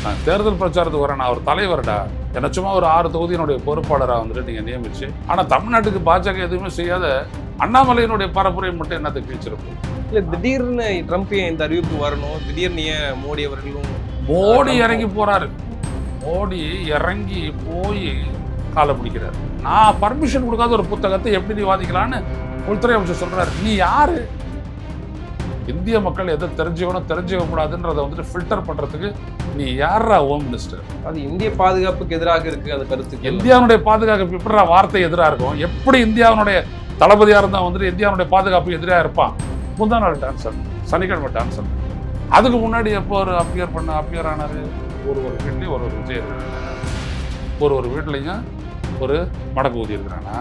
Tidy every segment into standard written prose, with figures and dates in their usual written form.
நான் தேர்தல் பிரச்சாரத்துக்கு வரேன், நான் ஒரு தலைவர்டா, என்ன சும்மா ஒரு 6 தொகுதியினுடைய பொறுப்பாளராக வந்துட்டு நீங்கள் நியமிச்சு, ஆனால் தமிழ்நாட்டுக்கு பாஜக எதுவுமே செய்யாத அண்ணாமலையினுடைய பரப்புரை மட்டும் என்னத்தை கிழிச்சிருக்கும். இல்ல திடீர்னு ட்ரம்ப் ஏன் இந்த அறிவிப்பு வரணும், திடீர்னு ஏன் மோடி அவர்களும் மோடி இறங்கி போறாரு, மோடி இறங்கி போய் காலை பிடிக்கிறாரு. நான் பர்மிஷன் கொடுக்காத ஒரு புத்தகத்தை எப்படி நீ வாதிக்கலான்னு உள்துறை அமைச்சர் சொல்றாரு. நீ யாரு? இந்திய மக்கள் எதை தெரிஞ்சுக்கணும் தெரிஞ்சுக்க கூடாதுன்றதை வந்துட்டு ஃபில்டர் பண்றதுக்கு நீ யாரா ஹோம் மினிஸ்டர்? அது இந்திய பாதுகாப்புக்கு எதிராக இருக்கு அந்த கருத்து. இந்தியாவுடைய பாதுகாப்பு எப்படி வார்த்தை எதிராக இருக்கும்? எப்படி இந்தியாவுடைய தளபதியா இருந்தா வந்துட்டு இந்தியாவுடைய பாதுகாப்பு எதிராக இருப்பான்? முந்தா நாள் டான்சர், சனிக்கிழமை டான்சர். அதுக்கு முன்னாடி எப்போ ஒரு அப்பியர் ஆனாரு? ஒரு வீட்லயும் ஒரு விஜய் இருக்கிறாங்க, ஒரு வீட்லையும் ஒரு மடக்கு ஊதி இருக்கிறானா?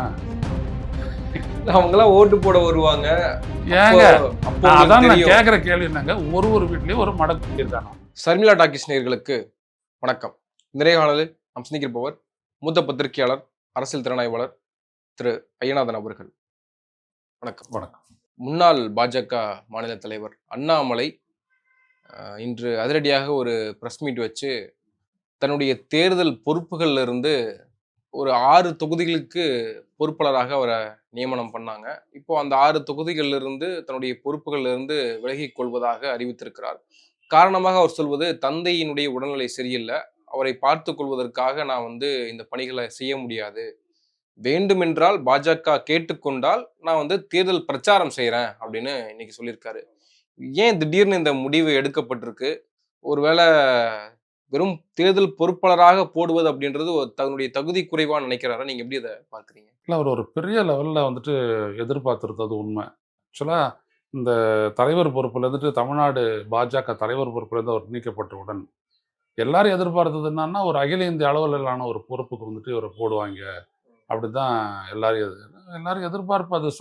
அவங்களாம் ஓட்டு போட வருவாங்க. ஏங்க அதான் நான் கேட்கிற கேள்வி என்னங்க, ஒரு வீட்லயும் ஒரு மடக்கு ஊதி இருக்கானா? சர்மிளா டாக்கிஸ் நேயர்களுக்கு வணக்கம். நிறைய காலையில் நாம் சிந்திக்கிறப்பவர் மூத்த பத்திரிகையாளர், அரசியல் திறனாய்வாளர் திரு ஐயநாதன் அவர்கள். வணக்கம். வணக்கம். முன்னாள் பாஜக மாநில தலைவர் அண்ணாமலை இன்று அதிரடியாக ஒரு பிரஸ் மீட் வச்சு தன்னுடைய தேர்தல் பொறுப்புகள்ல இருந்து ஒரு 6 தொகுதிகளுக்கு பொறுப்பாளராக அவரை நியமனம் பண்ணாங்க. இப்போ அந்த 6 தொகுதிகளில் இருந்து தன்னுடைய பொறுப்புகள்ல இருந்து விலகிக் கொள்வதாக அறிவித்திருக்கிறார். காரணமாக அவர் சொல்வது, தந்தையினுடைய உடல்நிலை சரியில்லை, அவரை பார்த்து கொள்வதற்காக நான் இந்த பணிகளை செய்ய முடியாது, வேண்டுமென்றால் பாஜக கேட்டுக்கொண்டால் நான் தேர்தல் பிரச்சாரம் செய்யறேன் அப்படின்னு இன்னைக்கு சொல்லியிருக்காரு. ஏன் திடீர்னு இந்த முடிவு எடுக்கப்பட்டிருக்கு? ஒருவேளை வெறும் தேர்தல் பொறுப்பாளராக போடுவது அப்படின்றது தன்னுடைய தகுதி குறைவான்னு நினைக்கிறாரா? நீங்க எப்படி அதை பார்க்குறீங்க? இல்லை, அவர் ஒரு பெரிய லெவலில் வந்துட்டு எதிர்பார்த்துருந்தது உண்மை. ஆக்சுவலாக இந்த தலைவர் பொறுப்பில் இருந்துட்டு தமிழ்நாடு பாஜக தலைவர் பொறுப்பிலேருந்து அவர் நீக்கப்பட்டவுடன் எல்லாரும் எதிர்பார்த்தது என்னன்னா, ஒரு அகில இந்திய அளவிலான ஒரு பொறுப்புக்கு வந்துட்டு இவரை போடுவாங்க அப்படிதான் எல்லாரும் எதிர்பார்ப்பு. அது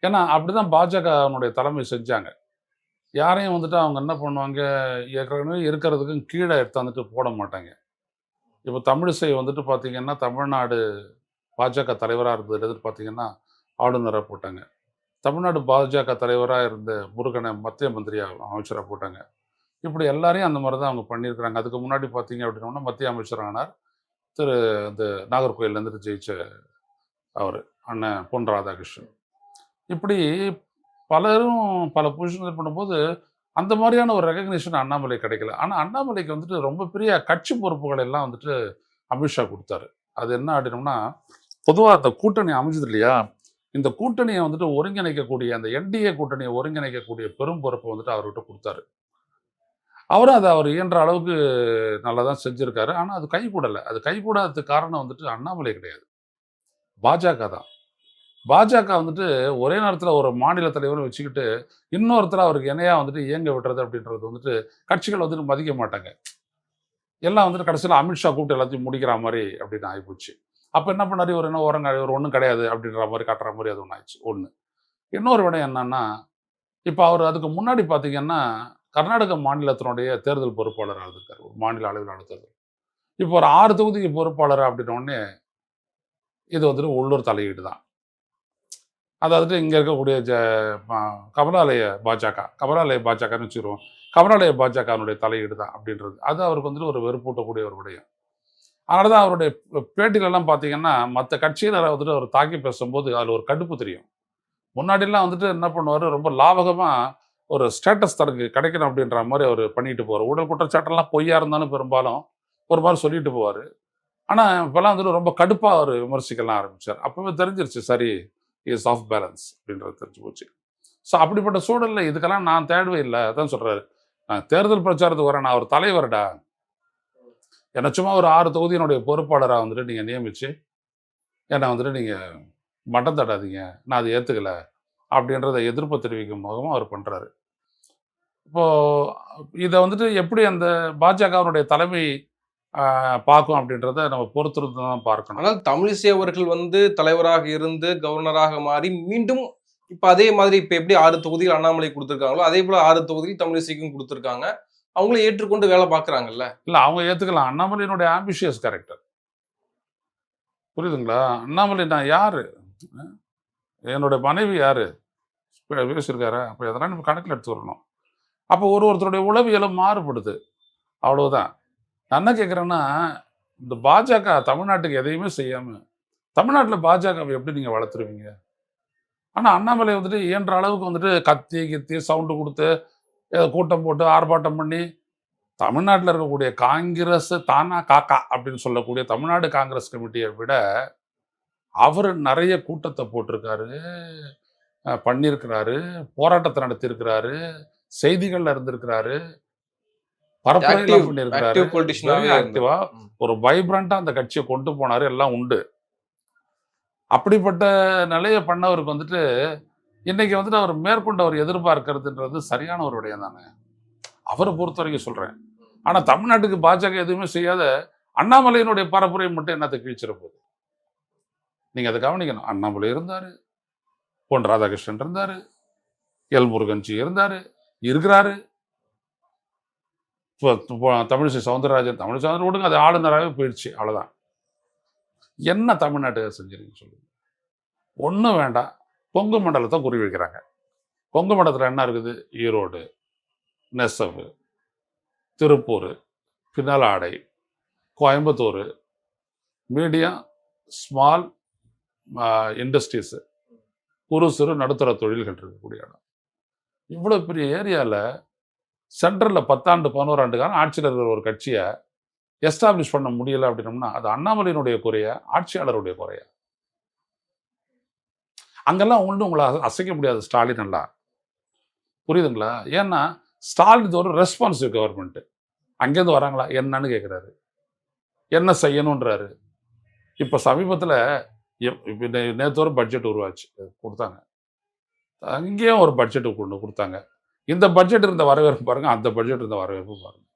ஏன்னா அப்படிதான் பாஜகனுடைய தலைமை செஞ்சாங்க. யாரையும் வந்துட்டு அவங்க என்ன பண்ணுவாங்க, ஏற்கனவே இருக்கிறதுக்கும் கீழே எடுத்தாந்துட்டு போட மாட்டாங்க. இப்போ தமிழிசை வந்துட்டு பார்த்தீங்கன்னா, தமிழ்நாடு பாஜக தலைவராக இருந்ததுல பார்த்தீங்கன்னா ஆளுநராக போட்டாங்க. தமிழ்நாடு பாஜக தலைவராக இருந்த முருகனை மத்திய மந்திரியாக அமைச்சராக போட்டாங்க. இப்படி எல்லாரையும் அந்த மாதிரி தான் அவங்க பண்ணியிருக்கிறாங்க. அதுக்கு முன்னாடி பார்த்தீங்க அப்படின்னா மத்திய அமைச்சர் ஆனார் திரு இந்த நாகர்கோயிலேருந்து ஜெயிச்ச அவர் அண்ணன் பொன் ராதாகிருஷ்ணன். இப்படி பலரும் பல பொசிஷன் பண்ணும்போது அந்த மாதிரியான ஒரு ரெகக்னிஷன் அண்ணாமலை கிடைக்கல. ஆனால் அண்ணாமலைக்கு வந்துட்டு ரொம்ப பெரிய கட்சி பொறுப்புகள் எல்லாம் வந்துட்டு அமித்ஷா கொடுத்தாரு. அது என்ன அப்படின்னோம்னா, பொதுவாக அந்த கூட்டணி அமைஞ்சது இல்லையா, இந்த கூட்டணியை வந்துட்டு ஒருங்கிணைக்கக்கூடிய அந்த என்டிஏ கூட்டணியை ஒருங்கிணைக்கக்கூடிய பெரும் பொறுப்பை வந்துட்டு அவர்கிட்ட கொடுத்தாரு. அவரும் அதை அவர் இயன்ற அளவுக்கு நல்லா தான் செஞ்சுருக்காரு. ஆனால் அது கைகூடலை. அது கைகூடாததுக்கு காரணம் வந்துட்டு அண்ணாமலை கிடையாது, பாஜக தான். பாஜக வந்துட்டு ஒரே நேரத்தில் ஒரு மாநில தலைவரை வச்சுக்கிட்டு இன்னொருத்தர் அவருக்கு இணையாக வந்துட்டு இயங்க விட்டுறது அப்படின்றது வந்துட்டு கட்சிகள் வந்துட்டு மதிக்க மாட்டாங்க. எல்லாம் வந்துட்டு கடைசியில் அமித்ஷா கூப்பிட்டு எல்லாத்தையும் முடிக்கிற மாதிரி அப்படின்னு ஆகிப்போச்சு. அப்போ என்ன பண்ணாரு, இவர் என்ன ஒரு ஒன்றும் கிடையாது அப்படின்ற மாதிரி காட்டுற மாதிரி அது ஒன்று ஆயிடுச்சு. ஒன்று. இன்னொரு விடம் என்னன்னா, இப்போ அவர் அதுக்கு முன்னாடி பார்த்தீங்கன்னா கர்நாடக மாநிலத்தினுடைய தேர்தல் பொறுப்பாளராக இருந்திருக்காரு, ஒரு மாநில அளவிலான தேர்தல். இப்போ ஒரு 6 தொகுதிக்கு பொறுப்பாளர் அப்படின்னோடனே இது வந்துட்டு உள்ளூர் தலையீடு தான். அதாவது இங்கே இருக்கக்கூடிய கமலாலய பாஜகன்னு வச்சுருவோம், கமலாலய பாஜகனுடைய தலையீடு தான் அப்படின்றது. அது அவருக்கு வந்துட்டு ஒரு வெறுப்பூட்டக்கூடிய ஒரு விடயம். அதனால தான் அவருடைய பேட்டிலெல்லாம் பார்த்தீங்கன்னா மற்ற கட்சியினரை வந்துட்டு அவர் தாக்கி பேசும்போது அதில் ஒரு கடுப்பு தெரியும். முன்னாடிலாம் வந்துட்டு என்ன பண்ணுவார், ரொம்ப லாபகமாக ஒரு ஸ்டேட்டஸ் தனக்கு கிடைக்கணும் அப்படின்ற மாதிரி அவர் பண்ணிட்டு போவார். ஊழல் குற்றச்சாட்டெல்லாம் பொய்யா இருந்தாலும் பெரும்பாலும் ஒரு மாதிரி சொல்லிட்டு போவார். ஆனால் இப்போல்லாம் வந்துட்டு ரொம்ப கடுப்பாக அவர் விமர்சிக்கலாம் ஆரம்பித்தார். அப்போவே தெரிஞ்சிருச்சு, சரி இஸ் ஆஃப் பேலன்ஸ் அப்படின்றது தெரிஞ்சு போச்சு. ஸோ அப்படிப்பட்ட சூழலில் இதுக்கெல்லாம் நான் தேடவே இல்லை. அதான் சொல்கிறாரு, நான் தேர்தல் பிரச்சாரத்துக்கு வரேன், நான் ஒரு தலைவர்டா, என்னை சும்மா ஒரு 6 தொகுதியினுடைய பொறுப்பாளராக வந்துட்டு நீங்கள் நியமித்து என்னை வந்துட்டு நீங்கள் மட்டம் தட்டாதீங்க, நான் அதை ஏற்றுக்கலை அப்படின்றத எதிர்ப்பு தெரிவிக்கும் முகமாக அவர் பண்ணுறாரு. இப்போது இதை வந்துட்டு எப்படி அந்த பாஜகவினுடைய தலைமை பார்க்கும் அப்படின்றத நம்ம பொறுத்திருந்து தான் பார்க்கணும். ஆனால் தமிழிசை அவர்கள் தலைவராக இருந்து கவர்னராக மாறி மீண்டும் இப்ப அதே மாதிரி இப்ப எப்படி 6 தொகுதிகள் அண்ணாமலை கொடுத்திருக்காங்களோ அதே போல 6 தொகுதி தமிழிசைக்கும் கொடுத்திருக்காங்க. அவங்களும் ஏற்றுக்கொண்டு வேலை பார்க்கறாங்கல்ல. இல்ல, அவங்க ஏத்துக்கலாம். அண்ணாமலையினுடைய ஆம்பிஷியஸ் கேரக்டர், புரியுதுங்களா? அண்ணாமலை நான் யாரு, என்னுடைய மனைவி யாரு பேசியிருக்காரு, அப்போ எதனா நம்ம கணக்கில் எடுத்து வரணும். அப்போ ஒருத்தருடைய உளவியலும் மாறுபடுது, அவ்வளவுதான். நான் என்ன கேட்குறேன்னா, இந்த பாஜக தமிழ்நாட்டுக்கு எதையுமே செய்யாம, தமிழ்நாட்டுல பாஜகவை எப்படி நீங்க வளர்த்துருவீங்க? ஆனா அண்ணாமலை வந்துட்டு இயன்ற அளவுக்கு வந்துட்டு கத்தி, கித்தி, சவுண்டு குடுத்து, கூட்டம் போட்டு, ஆர்ப்பாட்டம் பண்ணி, தமிழ்நாட்டுல இருக்கக்கூடிய காங்கிரஸ் தானா காக்கா அப்படின்னு சொல்லக்கூடிய தமிழ்நாடு காங்கிரஸ் கமிட்டிய விட, அவரு நெறைய கூட்டத்த போட்டிருக்காரு, பண்ணியிருக்கிறாரு, போராட்டத்த நடத்தியிருக்கிறாரு, செய்திகள்ல இருந்திருக்கிறாரு, பரப்புரைலாம் ஆக்டிவ் பண்ணியிருக்கிறாரு. ஆக்டிவ் வெரி பொலிட்டிஷியனாவே இருந்தார். ஆக்டிவா ஒரு வைப்ரண்ட்டா அந்த கட்சிய கொண்டு போனாரு. எல்லாம் உண்டு. அப்படிப்பட்ட நிலைய பண்ணவருக்கு வந்துட்டு, இன்னைக்கு வந்துட்டு அவர் மேற்கொண்டு அவர் எதிர்பார்க்கிறதுன்றது சரியான ஒரு விடயம் தானே. அவர பொறுத்தவரைக்கும் சொல்றேன். ஆனா தமிழ்நாட்டுக்கு பாஜக எதுவுமே செய்யாத அண்ணாமலையினுடைய பரப்புரை மட்டும் என்னத்த கிழிச்சிட போகுது? நீங்க அத கவனிக்கணும். அண்ணாமலை இருந்தாரு, பொன் ராதாகிருஷ்ணன் இருந்தாரு, எல் முருகன்ஜி இருந்தாரு, இருக்கிறாரு. தமிழிசை சவுந்தரராஜன் விடுங்க, அது ஆளுநராகவே போயிடுச்சு. அவ்வளவுதான். என்ன தமிழ்நாட்டுக்கு செஞ்சிருக்கீங்க சொல்லுங்க? ஒண்ணும் வேண்டாம். கொங்கு மண்டலத்த குறி வைக்கிறாங்க. கொங்கு மண்டலத்துல என்ன இருக்குது? ஈரோடு, நெசவு, திருப்பூர், பின்னலாடை, கோயம்புத்தூர், மீடியம், ஸ்மால் இண்டஸ்ட்ரீஸ், குறு சிறு நடுத்தர தொழில்கள் இருக்கக்கூடிய இடம். இவ்வளவு பெரிய ஏரியால சென்ட்ரல்ல 10 ஆண்டு 11 ஆண்டு காலம் ஆட்சியில் இருக்கிற ஒரு கட்சியை எஸ்டாப்ளிஷ் பண்ண முடியல அப்படின்னம்னா அது அண்ணாமலையினுடைய குறையா, ஆட்சியாளருடைய குறையா? அங்கெல்லாம் ஒன்றும் உங்களை அசைக்க முடியாது ஸ்டாலின் எல்லாம். புரியுதுங்களா? ஏன்னா ஸ்டாலின் இது ஒரு ரெஸ்பான்சிவ் கவர்மெண்ட். அங்கேருந்து வராங்களா என்னன்னு கேட்குறாரு, என்ன செய்யணுன்றாரு. இப்போ சமீபத்தில் நேற்று ஒரு பட்ஜெட் உருவாச்சு, கொடுத்தாங்க. அங்கேயும் ஒரு பட்ஜெட் கொண்டு கொடுத்தாங்க. இந்த பட்ஜெட் இருந்த வரவேற்பு பாருங்க, அந்த பட்ஜெட் இருந்த வரவேற்பு பாருங்க.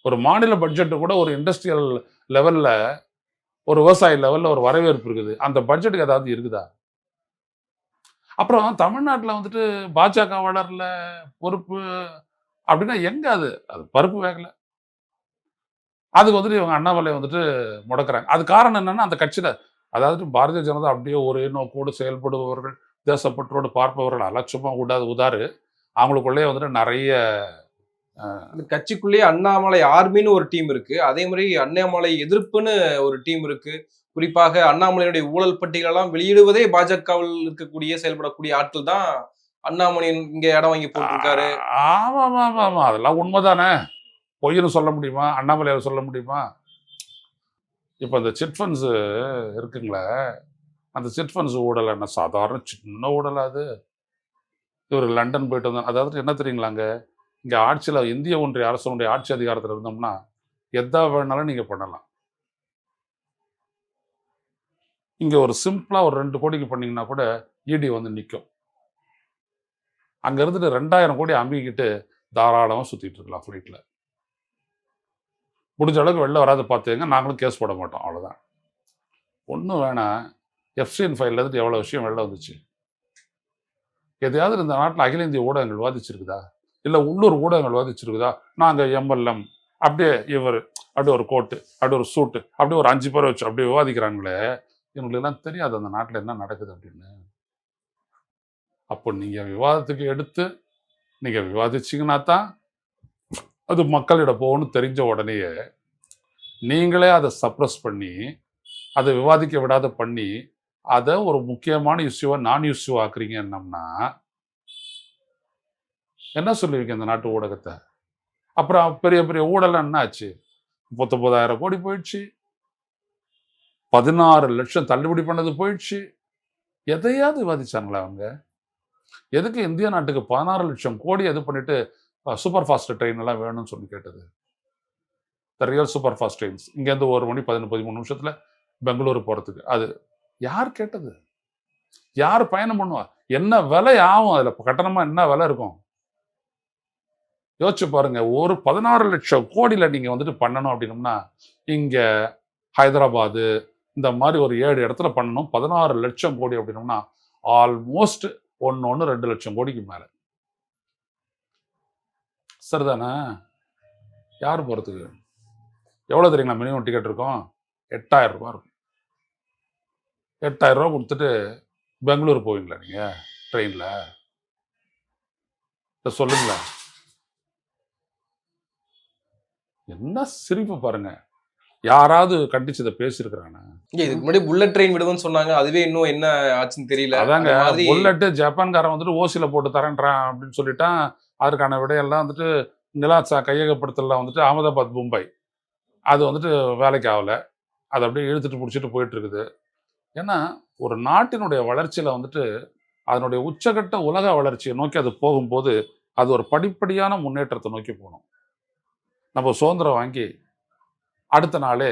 ஒரு மாநில பட்ஜெட்டு கூட ஒரு இண்டஸ்ட்ரியல் லெவல்ல, ஒரு விவசாய லெவல்ல ஒரு வரவேற்பு இருக்குது. அந்த பட்ஜெட்டுக்கு ஏதாவது இருக்குதா? அப்புறம் தமிழ்நாட்டில் வந்துட்டு பாஜக வளரல, பொறுப்பு அப்படின்னா எங்க அது? அது பருப்பு வேகல. அதுக்கு வந்துட்டு இவங்க அண்ணாமலை வந்துட்டு முடக்கிறாங்க. அது காரணம் என்னன்னா அந்த கட்சியில, அதாவது பாரதிய ஜனதா அப்படியே ஒரே நோக்கோடு செயல்படுபவர்கள், தேசப்பற்றோடு பார்ப்பவர்கள் எல்லாம் சும்மா உதாரு. அவங்களுக்குள்ளேயே வந்துட்டு நிறைய இந்த கட்சிக்குள்ளேயே அண்ணாமலை ஆர்மின்னு ஒரு டீம் இருக்கு. அதே மாதிரி அண்ணாமலை எதிர்ப்புன்னு ஒரு டீம் இருக்கு. குறிப்பாக அண்ணாமலையுடைய ஊழல் பட்டியலெல்லாம் வெளியிடுவதே பாஜகவில் இருக்கக்கூடிய செயல்படக்கூடிய ஆட்கள் தான் அண்ணாமலையின் இங்க இடம் வாங்கி போட்டிருக்காரு. ஆமா ஆமா ஆமா ஆமா அதெல்லாம் உண்மைதானே. பொய்ன்னு சொல்ல முடியுமா? அண்ணாமலையார் சொல்ல முடியுமா? இப்போ இந்த சிட் ஃபண்ட்ஸ் இருக்குங்களே, அந்த சிட் ஃபண்ட்ஸ் ஊழல் என்ன சாதாரண சின்ன ஊழல் அது? இவர் லண்டன் போயிட்டு வந்தோம். அதாவது என்ன தெரியுங்களாங்க, இங்கே ஆட்சியில் இந்திய ஒன்றிய அரசனுடைய ஆட்சி அதிகாரத்தில் இருந்தோம்னா எதா வேணாலும் நீங்கள் பண்ணலாம். இங்கே ஒரு சிம்பிளாக ஒரு 2 கோடிக்கு பண்ணீங்கன்னா கூட இடி வந்து நிற்கும். அங்கே இருந்துட்டு 2000 கோடி அம்பிக்கிட்டு தாராளமாக சுற்றிட்டு இருக்கலாம் ஃப்ளைட்டில். முடிஞ்ச அளவுக்கு வெளில வராது பார்த்துங்க, நாங்களும் கேஸ் போட மாட்டோம். அவ்வளோதான். ஒன்றும் வேணாம். எஃப்சிஎன் ஃபைல்ல இருந்து எவ்வளோ விஷயம் வெளில வந்துச்சு. எதையாவது இந்த நாட்டில் அகில இந்திய ஊடகங்கள் வாதிச்சிருக்குதா? இல்லை உள்ளூர் ஊடகங்கள் வாதிச்சிருக்குதா? நாங்கள் எம்எல்எம் அப்படியே இவர் அப்படியே ஒரு கோட்டு, அப்படியே ஒரு சூட்டு, அப்படியே ஒரு 5 பேரை வச்சு அப்படியே விவாதிக்கிறாங்களே, இவங்களுக்கெல்லாம் தெரியாது அந்த நாட்டில் என்ன நடக்குது அப்படின்னு. அப்போ நீங்கள் விவாதத்துக்கு எடுத்து நீங்கள் விவாதிச்சிங்கன்னா தான் அது மக்களிடம் போகணும்னு தெரிஞ்ச உடனேயே நீங்களே அதை சப்ரஸ் பண்ணி, அதை விவாதிக்க விடாத பண்ணி, அதை ஒரு முக்கியமான இஷ்யூவை நான் இஷ்யூ ஆக்குறீங்கன்னா என்ன சொல்லுவீங்க இந்த நாட்டு ஊடகத்தை? அப்புறம் பெரிய பெரிய ஊழல் என்ன ஆச்சு? 39,000 கோடி போயிடுச்சு, 16 லட்சம் தள்ளுபடி பண்ணது போயிடுச்சு. எதையாவது விவாதிச்சாங்களா அவங்க? எதுக்கு இந்திய நாட்டுக்கு 16 லட்சம் கோடி இது பண்ணிட்டு சூப்பர் ஃபாஸ்ட் ட்ரெயின் எல்லாம் வேணும்னு சொல்லி கேட்டது? The real super fast trains இங்கேருந்து 1 மணி 13 நிமிஷத்துல பெங்களூரு போறதுக்கு, அது யார் கேட்டது? யார் பயணம் பண்ணுவா? என்ன விலை ஆகும்? அதுல கட்டணமா என்ன விலை இருக்கும்? யோசிச்சு பாருங்க. ஒரு 16 லட்சம் கோடியில நீங்க வந்துட்டு பண்ணணும் அப்படின்னம்னா, இங்க ஹைதராபாது இந்த மாதிரி ஒரு 7 இடத்துல பண்ணணும். 16 லட்சம் கோடி அப்படின்னம்னா ஆல்மோஸ்ட் 2 லட்சம் கோடிக்கு மேல. சரிதானே? யார் போறதுக்கு? எவ்வளவு தெரியுங்களா மினிமம் டிக்கெட் இருக்கும்? 8,000 ரூபாய் இருக்கும். 8,000 ரூபாய் கொடுத்துட்டு பெங்களூர் போவீங்களா நீங்க ட்ரெயின்ல? சொல்லுங்களேன். என்ன சிரிப்பு பாருங்க. யாராவது கண்டிச்சு இதை பேசியிருக்கிறானா? இதுக்கு முன்னாடி புல்லட் ட்ரெயின் விடுவோம்னு சொன்னாங்க. அதுவே இன்னும் என்ன ஆச்சுன்னு தெரியல. அதாங்க அந்த மாதிரி புல்லட்டு ஜப்பான்காரன் வந்துட்டு ஓசியில் போட்டு தரேன்றான் அப்படின்னு சொல்லிட்டான். அதற்கான விடையெல்லாம் வந்துட்டு நிலா கையகப்படுத்தலாம் வந்துட்டு அகமதாபாத் மும்பை அது வந்துட்டு வேலைக்கு ஆகல. அது அப்படியே இழுத்துட்டு பிடிச்சிட்டு போயிட்டு இருக்குது. ஏன்னா ஒரு நாட்டினுடைய வளர்ச்சியில் வந்துட்டு அதனுடைய உச்சகட்ட உலக வளர்ச்சியை நோக்கி அது போகும்போது அது ஒரு படிப்படியான முன்னேற்றத்தை நோக்கி போகணும். நம்ம சுதந்திரம் வாங்கி அடுத்த நாளே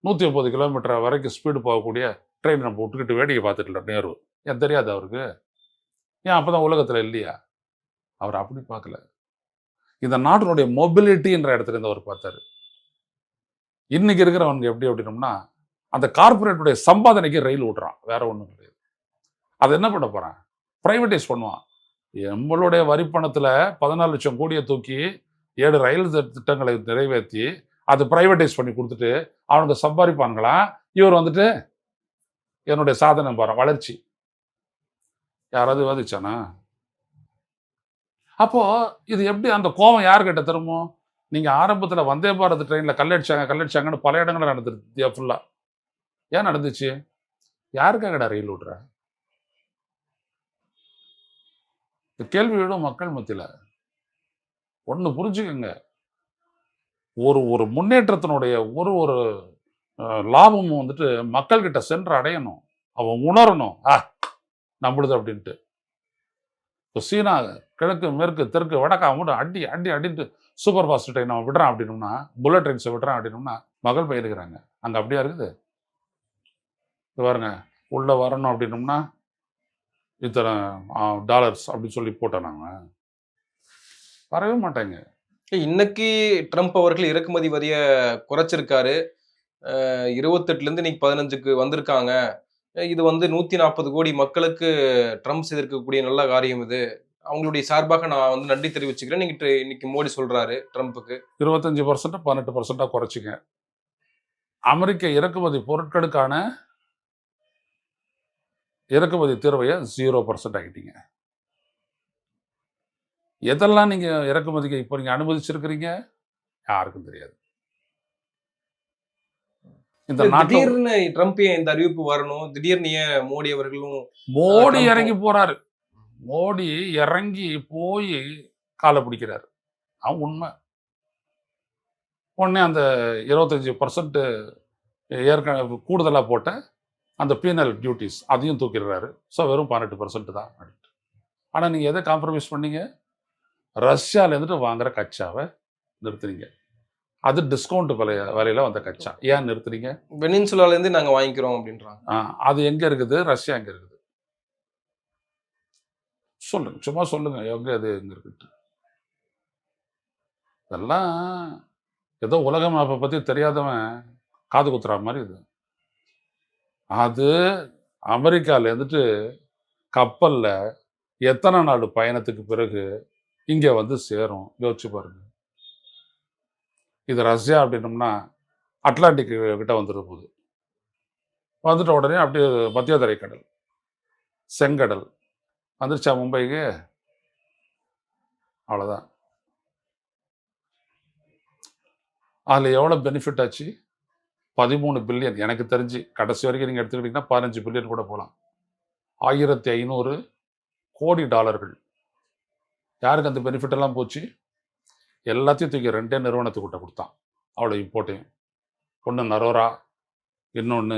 130 கிலோமீட்டர் வரைக்கும் ஸ்பீடு போகக்கூடிய ட்ரெயின் நம்ம விட்டுக்கிட்டு வேடிக்கை பார்த்துட்டு நேரு. ஏன் தெரியாது அவருக்கு? ஏன் அப்போ தான் உலகத்தில் இல்லையா? அவர் அப்படி பார்க்கல. இந்த நாட்டினுடைய மொபிலிட்டின்ற இடத்துல இருந்து அவர் பார்த்தாரு. இன்னைக்கு இருக்கிறவனுக்கு எப்படி அப்படின்னோம்னா அந்த கார்பரேட்டுடைய சம்பாதனைக்கு ரயில் விடுறான், வேற ஒன்றும் கிடையாது. அதை என்ன பண்ண போறான்? பிரைவேட்டைஸ் பண்ணுவான். நம்மளுடைய வரிப்பணத்தில் 14 லட்சம் கோடியை தூக்கி 7 ரயில் திட்டங்களை நிறைவேற்றி அது பிரைவேட்டைஸ் பண்ணி கொடுத்துட்டு அவனுக்கு சம்பாதிப்பானுங்களா? இவர் வந்துட்டு என்னுடைய சாதனை பாரு வளர்ச்சி யாராவது விவாதிச்சானா? அப்போ இது எப்படி அந்த கோபம் யார்கிட்ட திரும்பும்? நீங்க ஆரம்பத்துல வந்தே பாரத் ட்ரெயின்ல கல்லடிச்சாங்கன்னு பல இடங்கள்ல நடந்துருது இந்தியா ஃபுல்லா. ஏன் நடந்துச்சு? யாருக்காகடா ரயில் விடுற? இந்த கேள்வி விடும் மக்கள் மத்தியில. ஒண்ணு புரிஞ்சுக்கங்க. ஒரு ஒரு முன்னேற்றத்தினுடைய ஒரு ஒரு லாபமும் வந்துட்டு மக்கள்கிட்ட சென்று அடையணும். அவன் உணரணும், நம்மளுது அப்படின்ட்டு. இப்போ சீனா கிழக்கு மேற்கு தெற்கு வடக்கா மட்டும் அடி அடி அடின்ட்டு சூப்பர் ஃபாஸ்ட் ட்ரெயின் அவன் விடுறான் அப்படின்னோம்னா, புல்லட் ட்ரெயின்ஸை விடுறான் அப்படின்னோம்னா மகள் பயிலுகிறாங்க. அங்கே அப்படியா இருக்குது? பாருங்க, உள்ள வரணும் அப்படின்னோம்னா இத்தனை டாலர்ஸ் அப்படின்னு சொல்லி போட்டோம் நாங்கள். வரவே மாட்டாங்க. இன்னைக்கு ட்ரம்ப் அவர்கள் இறக்குமதி வரிய குறைச்சிருக்காரு. 28லேருந்து இன்னைக்கு 15க்கு வந்திருக்காங்க. இது வந்து 140 கோடி மக்களுக்கு ட்ரம்ப் செய்திருக்கக்கூடிய நல்ல காரியம் இது. அவங்களுடைய சார்பாக நான் வந்து நன்றி தெரிவிச்சுக்கிறேன். இன்னைக்கு மோடி சொல்றாரு ட்ரம்ப்புக்கு. 25% 18% குறைச்சிங்க. அமெரிக்க இறக்குமதி பொருட்களுக்கான இறக்குமதி தீர்வையை 0% ஆகிட்டீங்க. எதெல்லாம் நீங்க இறக்குமதிக்கு இப்போ நீங்க அனுமதிச்சிருக்கிறீங்க யாருக்கும் தெரியாது. இந்த நாட்டில் திடீர்னு ட்ரம்ப் ஏன் இந்த அறிவிப்பு வரணும்? திடீர்னு ஏன் மோடி அவர்களும் மோடி ட்ரம்ப்பும் இறங்கி போறாரு. மோடி இறங்கி போய் காலை பிடிக்கிறாரு. அவன் உண்மை. உடனே அந்த 25% ஏற்கனவே கூடுதலாக போட்ட அந்த பீனல் டியூட்டிஸ் அதையும் தூக்கிடுறாரு. ஸோ வெறும் 18% தான். ஆனால் நீங்கள் எதை காம்ப்ரமைஸ் பண்ணீங்க? ரஷ்யாவிலேருந்துட்டு வாங்குற கச்சாவை நிறுத்துறீங்க. அது டிஸ்கவுண்ட் விலையில வந்த கச்சா. ஏன் நிறுத்துறீங்க? வெனின்சுலாலேருந்து நாங்கள் வாங்கிக்கிறோம் அப்படின்றாங்க. அது எங்கே இருக்குது? ரஷ்யா எங்கே இருக்குது? சொல்லுங்க, சும்மா சொல்லுங்க, எங்கே அது எங்கே இருக்குட்டு. இதெல்லாம் ஏதோ உலக மேப்பை பற்றி தெரியாதவன் காது குத்துற மாதிரி இது. அது அமெரிக்காவில் இருந்துட்டு கப்பலில் எத்தனை நாள் பயணத்துக்கு பிறகு இங்கே வந்து சேரும் யோசிச்சு பாருங்க. இது ரஷ்யா அப்படின்னோம்னா அட்லாண்டிக் கிட்ட வந்துட போகுது. வந்துட்ட உடனே அப்படியே மத்திய தரைக்கடல், செங்கடல் வந்துருச்சா மும்பைக்கு? அவ்வளோதான். அதில் எவ்வளோ பெனிஃபிட் ஆச்சு? 13 பில்லியன். எனக்கு தெரிஞ்சு கடைசி வரைக்கும் நீங்கள் எடுத்துக்கிட்டிங்கன்னா 15 பில்லியன் கூட போகலாம். 1500 கோடி டாலர்கள். யாருக்கு அந்த பெனிஃபிட் எல்லாம் போச்சு? எல்லாத்தையும் தூக்கி 2 நிறுவனத்துக்கிட்ட கொடுத்தான். அவ்வளோ இம்போர்ட்டையும். ஒன்று நரோரா, இன்னொன்று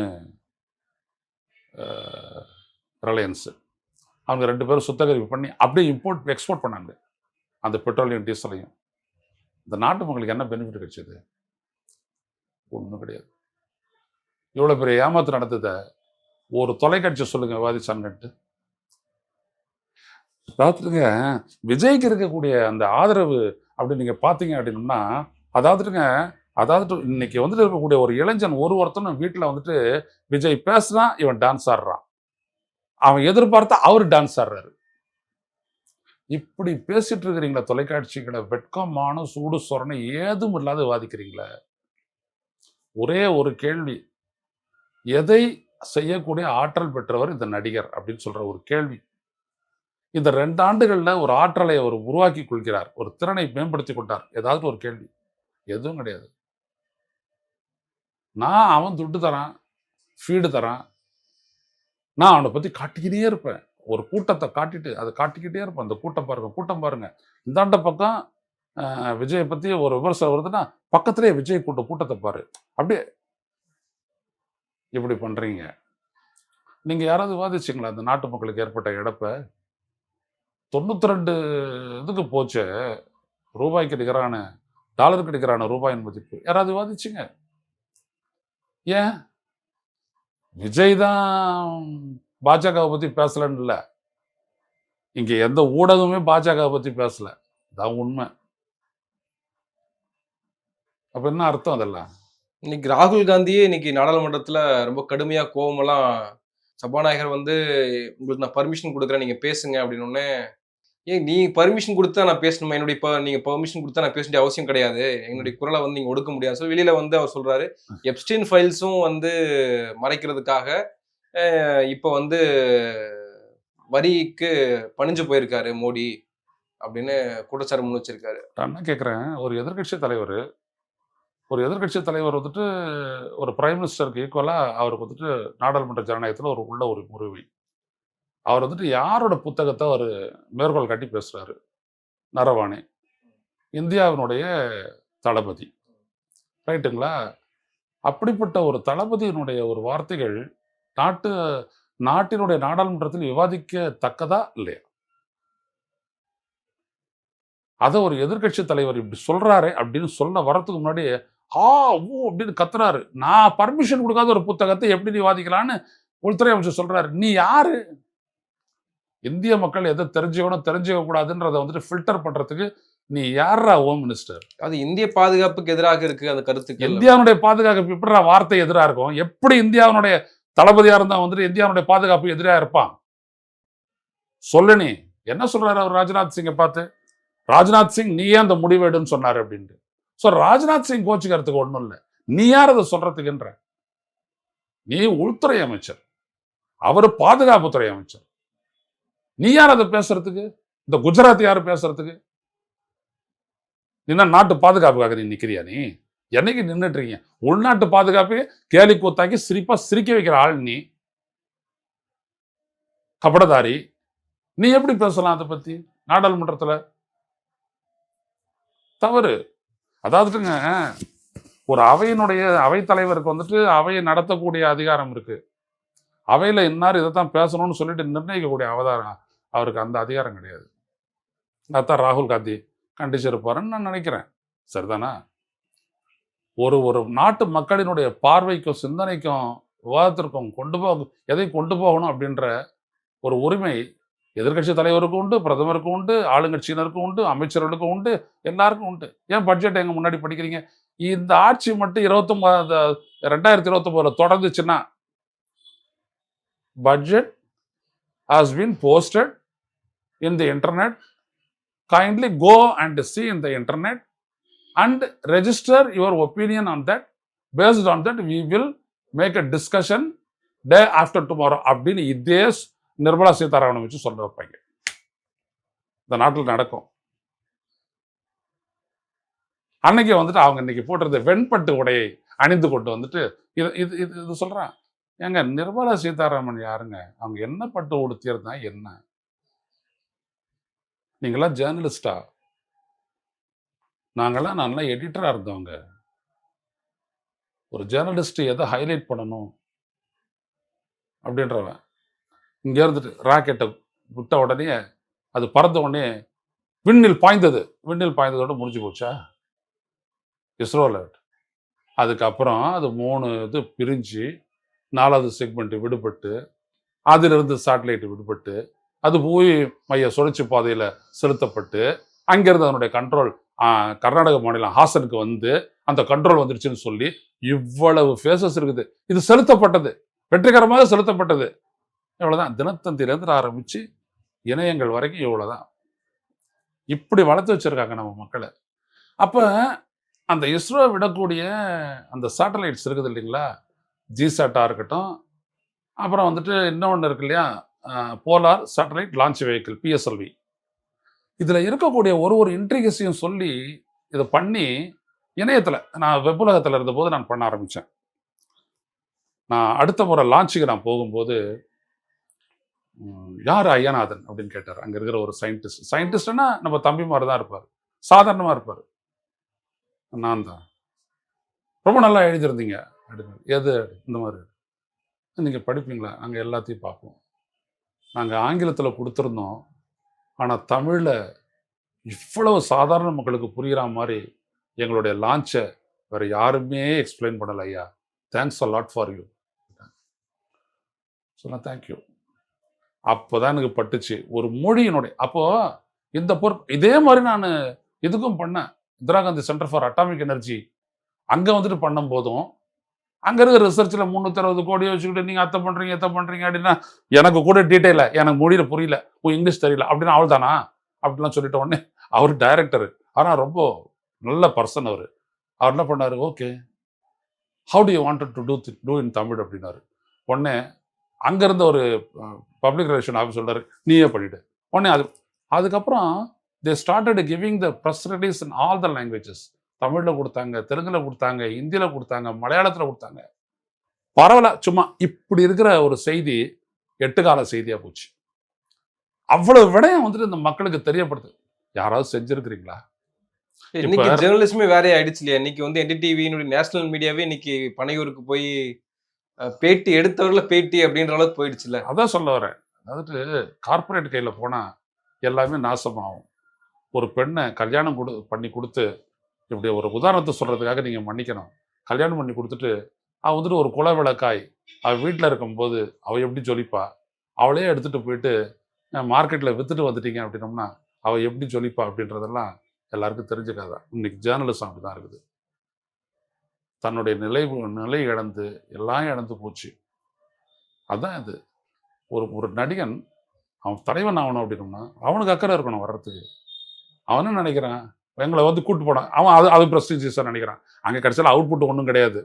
ரிலையன்ஸு. அவங்க 2 பேரும் சுத்தகரிப்பு பண்ணி அப்படியே எக்ஸ்போர்ட் பண்ணாங்க அந்த பெட்ரோலியம் டீசலையும். இந்த நாட்டு மக்களுக்கு என்ன பெனிஃபிட் கிடைச்சது? ஒன்றும் கிடையாது. இவ்வளோ பெரிய ஏமாத்து நடந்ததை ஒரு தொலைக்காட்சி சொல்லுங்க விவாதிச்சாங்கன்ட்டு. அதாவதுங்க விஜய்க்கு இருக்கக்கூடிய அந்த ஆதரவு அப்படி நீங்கள் பார்த்தீங்க அப்படின்னோம்னா, அதாவது இன்னைக்கு வந்துட்டு இருக்கக்கூடிய ஒரு இளைஞன் ஒருத்தனும் வீட்டில் வந்துட்டு விஜய் பேசுனா இவன் டான்ஸ் ஆடுறான், அவன் எதிர்பார்த்தா அவர் டான்ஸ் ஆடுறாரு. இப்படி பேசிட்டு இருக்கிறீங்களா தொலைக்காட்சிகளை? வெட்கமான சூடு சொரணை ஏதும் இல்லாத விவாதிக்கிறீங்களா? ஒரே ஒரு கேள்வி, எதை செய்யக்கூடிய ஆற்றல் பெற்றவர் இந்த நடிகர் அப்படின்னு சொல்ற ஒரு கேள்வி. இந்த 2 ஆண்டுகள்ல ஒரு ஆற்றலை அவர் உருவாக்கி கொள்கிறார், ஒரு திறனை மேம்படுத்தி கொண்டார். ஏதாவது ஒரு கேள்வி? எதுவும் கிடையாது. அவன் துட்டு தரான், ஃபீடு தரான், நான் அவனை பற்றி காட்டிக்கிட்டே இருப்பேன். ஒரு கூட்டத்தை காட்டிட்டு அதை காட்டிக்கிட்டே இருப்பேன். அந்த கூட்டம் பாருங்க. இந்தாண்ட பக்கம் விஜயை பற்றி ஒரு விமர்சனம் வருதுன்னா பக்கத்திலே விஜய் கூட்டத்தை பாரு. அப்படியே இப்படி பண்ணுறீங்க. நீங்கள் யாராவது விவாதிச்சிங்களா அந்த நாட்டு மக்களுக்கு ஏற்பட்ட இழப்பை? 92 இதுக்கு போச்சு, ரூபாய்க்கு நிகரான, டாலருக்கு நிகரான ரூபாயின் மதிப்பு. யாராவது விவாதிச்சிங்க? ஏன் விஜய் தான் பாஜகவை பற்றி பேசலன்னு இல்லை, இங்கே எந்த ஊடகமே பாஜகவை பற்றி பேசல. அதான் உண்மை. அப்போ என்ன அர்த்தம் அதெல்லாம்? இன்னைக்கு ராகுல் காந்தியே இன்னைக்கு நாடாளுமன்றத்துல ரொம்ப கடுமையா கோவமெல்லாம், சபாநாயகர் வந்து உங்களுக்கு நான் பர்மிஷன் கொடுக்குறேன் நீங்க பேசுங்க அப்படின்னு. ஏன் நீ பர்மிஷன் கொடுத்தா நான் பேசணுமா? நீங்க பர்மிஷன் கொடுத்தா நான் பேச வேண்டிய அவசியம் கிடையாது, என்னுடைய குரலை வந்து நீங்க ஒடுக்க முடியாது சொல்லி வெளியில வந்து அவர் சொல்றாரு. எப்ஸ்டீன் ஃபைல்ஸும் வந்து மறைக்கிறதுக்காக இப்ப வந்து வரிக்கு பணிஞ்சு போயிருக்காரு மோடி அப்படின்னு குற்றச்சாட்டு முன் வச்சிருக்காரு. நான் என்ன கேட்குறேன், ஒரு எதிர்க்கட்சி தலைவர் வந்துட்டு ஒரு பிரைம் மினிஸ்டருக்கு ஈக்குவலாக அவருக்கு வந்துட்டு நாடாளுமன்ற ஜனநாயகத்தில் உள்ள ஒரு உரிமை. அவர் வந்துட்டு யாரோட புத்தகத்தை அவர் மேற்கோள் காட்டி பேசுறாரு? நரவானே, இந்தியாவினுடைய தளபதி, ரைட்டுங்களா? அப்படிப்பட்ட ஒரு தளபதியினுடைய ஒரு வார்த்தைகள் நாட்டினுடைய நாடாளுமன்றத்தில் விவாதிக்கத்தக்கதா இல்லையா? அதை ஒரு எதிர்க்கட்சி தலைவர் இப்படி சொல்றாரு அப்படின்னு சொல்ல வரத்துக்கு முன்னாடி அப்படின்னு கத்துறாரு. நான் பர்மிஷன் கொடுக்காத ஒரு புத்தகத்தை எப்படி நீ வாதிக்கலான்னு உள்துறை அமைச்சர் சொல்றாரு. நீ யாரு? இந்திய மக்கள் எதை தெரிஞ்சுக்க கூடாதுன்றதை வந்துட்டு ஃபில்டர் பண்றதுக்கு நீ யாரா ஹோம் மினிஸ்டர்? அது இந்திய பாதுகாப்புக்கு எதிராக இருக்கு அந்த கருத்துக்கு. இந்தியாவுடைய பாதுகாப்பு எப்படி வார்த்தை எதிராக இருக்கும்? எப்படி இந்தியாவுடைய தளபதியா இருந்தா வந்துட்டு இந்தியாவுடைய பாதுகாப்பு எதிராக இருப்பான்? சொல்லு. நீ என்ன சொல்றாரு அவர் ராஜ்நாத் சிங்கை பார்த்து? ராஜ்நாத் சிங் நீ ஏன் அந்த முடிவெடுன்னு சொன்னாரு அப்படின்ட்டு. ஸோ ராஜ்நாத் சிங் கோச்சுக்கிறதுக்கு ஒன்றும் இல்லை. நீ யார் அதை சொல்றதுக்குன்ற? நீ உள்துறை அமைச்சர், அவர் பாதுகாப்புத்துறை அமைச்சர். நீ யார் அதை பேசுறதுக்கு? இந்த குஜராத் யாரு பேசுறதுக்கு? நீ நாட்டு பாதுகாப்புக்காக நீ நிக்கிறியா? நீ என்னைக்கு நின்றுட்டு இருக்கீங்க? உள்நாட்டு பாதுகாப்பு கேலி கூத்தாக்கி சிரிக்க வைக்கிற ஆள் நீ, கபடதாரி. நீ எப்படி பேசலாம் அதை பத்தி நாடாளுமன்றத்துல? தவறு. அதாவதுங்க, ஒரு அவைத்தலைவருக்கு வந்துட்டு அவையை நடத்தக்கூடிய அதிகாரம் இருக்கு. அவையில இன்னார் இதைத்தான் பேசணும்னு சொல்லிட்டு நிர்ணயிக்கக்கூடிய அவருக்கு அந்த அதிகாரம் கிடையாது. அதான் ராகுல் காந்தி கண்டிச்சிருப்பாருன்னு நான் நினைக்கிறேன். சரிதானா? ஒரு நாட்டு மக்களினுடைய பார்வைக்கும் சிந்தனைக்கும் விவாதத்திற்கும் எதை கொண்டு போகணும் அப்படின்ற ஒரு உரிமை எதிர்கட்சி தலைவருக்கும் உண்டு, பிரதமருக்கும் உண்டு, ஆளுங்கட்சியினருக்கும் உண்டு, அமைச்சர்களுக்கும் உண்டு, எல்லாருக்கும் உண்டு. ஏன் பட்ஜெட் எங்க முன்னாடி படிக்கிறீங்க? இந்த ஆட்சி மட்டும் 2029 தொடர்ந்துச்சுன்னா, budget has been posted in the internet. Kindly go and see in the internet and register your opinion on that. Based on that, we will make a discussion day after tomorrow. அப்படின்னு இதே நிர்மலா சீதாராமனை வச்சு சொல்ல வைப்பாங்க. இந்த நாட்டில் நடக்கும். அன்னைக்கு வந்துட்டு அவங்க இன்னைக்கு போட்டிருந்த வெண்பட்டு உடையை அணிந்து கொண்டு வந்துட்டு இது சொல்றான். ஏங்க, நிர்மலா சீதாராமன் யாருங்க? அவங்க என்ன பட்டு உடுத்தியிருந்தா என்ன? நீங்களாம் ஜேர்னலிஸ்டா? நாங்கெல்லாம் நல்லா எடிட்டரா இருந்தவங்க. ஒரு ஜேர்னலிஸ்ட் எதை ஹைலைட் பண்ணணும் அப்படின்றவன் இங்க இருந்துட்டு ராக்கெட்டை விட்ட உடனே அது பறந்த உடனே விண்ணில் பாய்ந்ததோட முடிஞ்சு போச்சா? இஸ்ரோல அதுக்கப்புறம் அது 3 இது பிரிஞ்சு 4வது செக்மெண்ட் விடுபட்டு, அதிலிருந்து சேட்டலைட் விடுபட்டு, அது போய் மைய சுழற்சி பாதையில செலுத்தப்பட்டு, அங்கிருந்து அதனுடைய கண்ட்ரோல் கர்நாடக மாநிலம் ஹாசனுக்கு வந்து அந்த கண்ட்ரோல் வந்துருச்சுன்னு சொல்லி இவ்வளவு ஃபேசஸ் இருக்குது. இது செலுத்தப்பட்டது, வெற்றிகரமாக செலுத்தப்பட்டது. இவ்வளவுதான். தினத்தந்தியிலேருந்து ஆரம்பிச்சு இணையங்கள் வரைக்கும் இவ்வளவுதான். இப்படி வளர்த்து வச்சிருக்காங்க நம்ம மக்களை. அப்ப அந்த இஸ்ரோ விடக்கூடிய அந்த சேட்டலைட்ஸ் இருக்குது இல்லைங்களா, ஜிசாட்டா இருக்கட்டும், அப்புறம் வந்துட்டு இன்னொன்று இருக்கு இல்லையா, polar satellite launch vehicle, PSLV. இதில் இருக்கக்கூடிய ஒரு இன்ட்ரிகஸையும் சொல்லி இதை பண்ணி இணையத்தில், நான் வெப்புலகத்தில் இருந்தபோது நான் பண்ண ஆரம்பித்தேன். நான் அடுத்த முறை லான்ச்சுக்கு நான் போகும்போது யார் ஐயநாதன் அப்படின்னு கேட்டார். அங்கே இருக்கிற ஒரு சயின்டிஸ்ட். சயின்டிஸ்ட்னா நம்ம தம்பி மாதிரி தான் இருப்பார், சாதாரணமாக இருப்பார். நான் தான். ரொம்ப நல்லா எழுதியிருந்தீங்க அப்படின்னு. எது? இந்த மாதிரி. நீங்கள் படிப்பீங்களா? நாங்கள் எல்லாத்தையும் பார்ப்போம். நாங்கள் ஆங்கிலத்தில் கொடுத்துருந்தோம், ஆனால் தமிழில் இவ்வளவு சாதாரண மக்களுக்கு புரிகிற மாதிரி எங்களுடைய லான்ச்சை வேறு யாருமே எக்ஸ்பிளைன் பண்ணலை ஐயா. Thanks a lot for you. சொன்னால் தேங்க்யூ. அப்போ தான் எனக்கு பட்டுச்சு ஒரு மொழியினுடைய. அப்போது இந்த பொறுப்பு இதே மாதிரி நான் இதுக்கும் பண்ணேன். Indira Gandhi centre for atomic energy அங்கே வந்துட்டு பண்ணும்போதும் அங்கே இருக்கிற ரிசர்ச்சில் 360 கோடியை வச்சுக்கிட்டு நீங்கள் அத்தை பண்ணுறீங்க அப்படின்னா எனக்கு கூட டீட்டெயிலாக எனக்கு மொழியில் புரியல, இங்கிலீஷ் தெரியல அப்படின்னா அவள் தானா அப்படிலாம் சொல்லிட்ட உடனே அவர் டைரக்டர், ஆனால் ரொம்ப நல்ல பர்சன் அவர். அவர் என்ன பண்ணார், okay how do you wanted to do in Tamil அப்படின்னாரு. உடனே அங்கேருந்து ஒரு பப்ளிக் ரிலேஷன் ஆஃபீஸ் சொல்கிறார், நீயே பண்ணிவிடு. உடனே அதுக்கப்புறம் they started giving the press release in all the languages. தமிழில் கொடுத்தாங்க, தெலுங்கில் கொடுத்தாங்க, ஹிந்தியில் கொடுத்தாங்க, மலையாளத்தில் கொடுத்தாங்க. பரவாயில்ல, சும்மா இப்படி இருக்கிற ஒரு செய்தி 8 கால செய்தியாக போச்சு. அவ்வளவு விடயம் வந்துட்டு இந்த மக்களுக்கு தெரியப்படுது. யாராவது செஞ்சிருக்கிறீங்களா? இன்னைக்கு ஜேர்னலிசமே வேற ஆயிடுச்சு இல்லையா? இன்னைக்கு வந்து என்டிடிவியினுடைய நேஷனல் மீடியாவே இன்னைக்கு பனையூருக்கு போய் பேட்டி எடுத்தவர்கள பேட்டி அப்படின்ற அளவுக்கு போயிடுச்சுல்ல. அதான் சொல்ல வரேன். அதாவது கார்பரேட் கையில் போனால் எல்லாமே நாசமாகும். ஒரு பெண்ணை கல்யாணம் பண்ணி கொடுத்து, இப்படி ஒரு உதாரணத்தை சொல்கிறதுக்காக நீங்கள் மன்னிக்கணும், கல்யாணம் பண்ணி கொடுத்துட்டு அவள் வந்துட்டு ஒரு குல விளக்காய் அவள் வீட்டில் இருக்கும்போது அவள் எப்படி ஜொலிப்பா, அவளே எடுத்துகிட்டு போயிட்டு மார்க்கெட்டில் விற்றுட்டு வந்துட்டீங்க அப்படின்னோம்னா அவள் எப்படி ஜொலிப்பா அப்படின்றதெல்லாம் எல்லாருக்கும் தெரிஞ்சுக்காதான். இன்னைக்கு ஜேர்னலிசம் அப்படி தான் இருக்குது. தன்னுடைய நிலை இழந்து எல்லாம் இழந்து போச்சு. அதுதான் இது. ஒரு நடிகன் அவன் தலைவன் ஆகணும் அப்படின்னோம்னா அவனுக்கு அக்கறை இருக்கணும் வர்றதுக்கு. அவன் என்ன நினைக்கிறான், எங்களை வந்து கூட்டு போனான், அவன் அது ப்ரெஸ்டீஜியஸாக நினைக்கிறான். அங்கே கடைசியில் அவுட்புட் ஒன்றும் கிடையாது.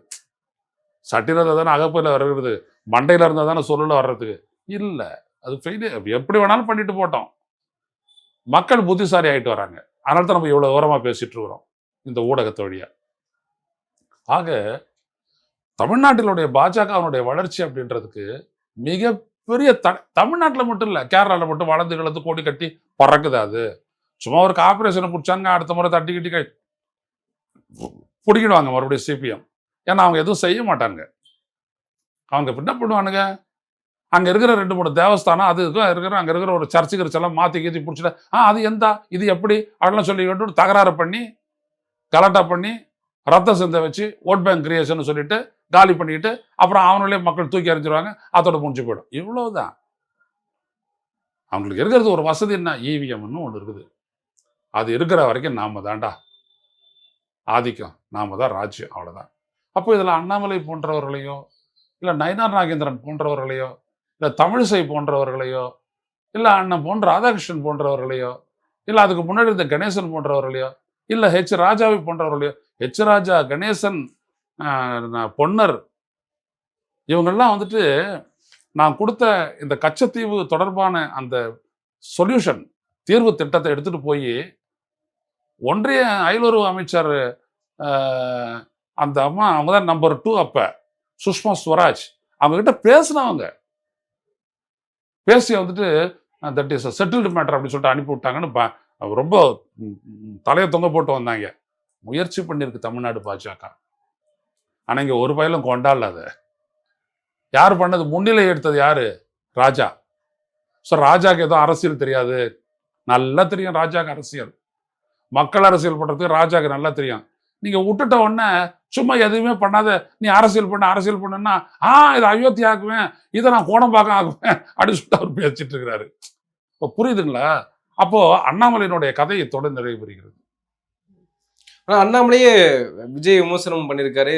சட்டியில் இருந்தால் தானே அகப்பையில் வர்றது, மண்டையில் இருந்தால் தானே சொல்லில் வர்றதுக்கு இல்லை. அது ஃபெயிலியர். எப்படி வேணாலும் பண்ணிட்டு போட்டோம். மக்கள் புத்திசாலி ஆகிட்டு வராங்க. அதனால தான் நம்ம இவ்வளோ ஓரமாக பேசிட்டு இருக்கிறோம் இந்த ஊடகத்து வழியாக. ஆக தமிழ்நாட்டினுடைய பாஜகவினுடைய வளர்ச்சி அப்படின்றதுக்கு மிகப்பெரிய தமிழ்நாட்டில் மட்டும் இல்லை, கேரளாவில் மட்டும் வளர்ந்து கிளந்து கோடி கட்டி பறக்குது. அது சும்மா ஒரு கார்பரேஷனை பிடிச்சாங்க, அடுத்த முறை தட்டி கிட்டி பிடிக்கிடுவாங்க மறுபடியும் சிபிஎம். ஏன்னா அவங்க எதுவும் செய்ய மாட்டாங்க. அவங்க என்ன பண்ணுவானுங்க, அங்கே இருக்கிற 2-3 தேவஸ்தானம் அது இருக்கிற அங்கே இருக்கிற ஒரு சர்ச்சுக்கு எல்லாம் மாற்றி கீத்தி பிடிச்சிட்டு அது எந்த இது எப்படி அப்படிலாம் சொல்லி கேட்டு தகராறு பண்ணி கலாட்டா பண்ணி ரத்த சிந்தை வச்சு ஓட் பேங்க் கிரியேஷன் சொல்லிட்டு காலி பண்ணிக்கிட்டு அப்புறம் அவங்களே மக்கள் தூக்கி அறிஞ்சிருவாங்க. அதோட முடிஞ்சு போயிடும். இவ்வளவுதான் அவங்களுக்கு இருக்கிறது. ஒரு வசதி என்ன, இவிஎம்னு ஒன்று இருக்குது. அது இருக்கிற வரைக்கும் நாம தாண்டா ஆதிக்கம், நாம தான் ராஜ்யம், அவ்வளோதான். அப்போ இதில் அண்ணாமலை போன்றவர்களையோ இல்லை நயினார் நாகேந்திரன் போன்றவர்களையோ இல்லை தமிழிசை போன்றவர்களையோ இல்லை அண்ணன் போன்ற ராதாகிருஷ்ணன் போன்றவர்களையோ இல்லை அதுக்கு முன்னாடி இருந்த கணேசன் போன்றவர்களையோ இல்லை ஹெச் ராஜாவை போன்றவர்களையோ, ஹெச் ராஜா, கணேசன், பொன்னர், இவங்கெல்லாம் வந்துட்டு நான் கொடுத்த இந்த கச்சத்தீவு தொடர்பான அந்த சொல்யூஷன் தீர்வு திட்டத்தை எடுத்துட்டு போய் ஒன்றிய அயலுறவு அமைச்சர் அந்த அம்மா, அவங்க தான் நம்பர் 2 அப்ப, சுஷ்மா ஸ்வராஜ், அவங்க கிட்ட பேசினவங்க. பேசி வந்துட்டு தட் இஸ் செட்டில்டு மேட்டர் அப்படின்னு சொல்லிட்டு அனுப்பி விட்டாங்கன்னு ரொம்ப தலையை தொங்க போட்டு வந்தாங்க. முயற்சி பண்ணியிருக்கு தமிழ்நாடு பாஜக. ஆனால் இங்கே ஒரு பயிலும் கொண்டாடல. அதை யார் பண்ணது, முன்னிலை எடுத்தது யாரு, ராஜா. ஸோ ராஜாக்கு எதுவும் அரசியல் தெரியாது, நல்லா தெரியும் ராஜாக்கு அரசியல். மக்கள் அரசியல் பண்ணுறதுக்கு ராஜாக்கு நல்லா தெரியும். நீங்கள் விட்டுட்ட உடனே சும்மா எதுவுமே பண்ணாத நீ அரசியல் பண்ணுன்னா இதை அயோத்தி ஆக்குவேன், இதை நான் கோடம்பாக்கம் ஆக்குவேன் அப்படின்னு சொல்லிட்டு அவர் பேசிட்டு இருக்கிறாரு. இப்போ புரியுதுங்களா? அப்போ அண்ணாமலையினுடைய கதை தொடர்ந்து நிறைவு பெறுகிறது. அண்ணாமலையே விஜய் விமர்சனம் பண்ணியிருக்காரு,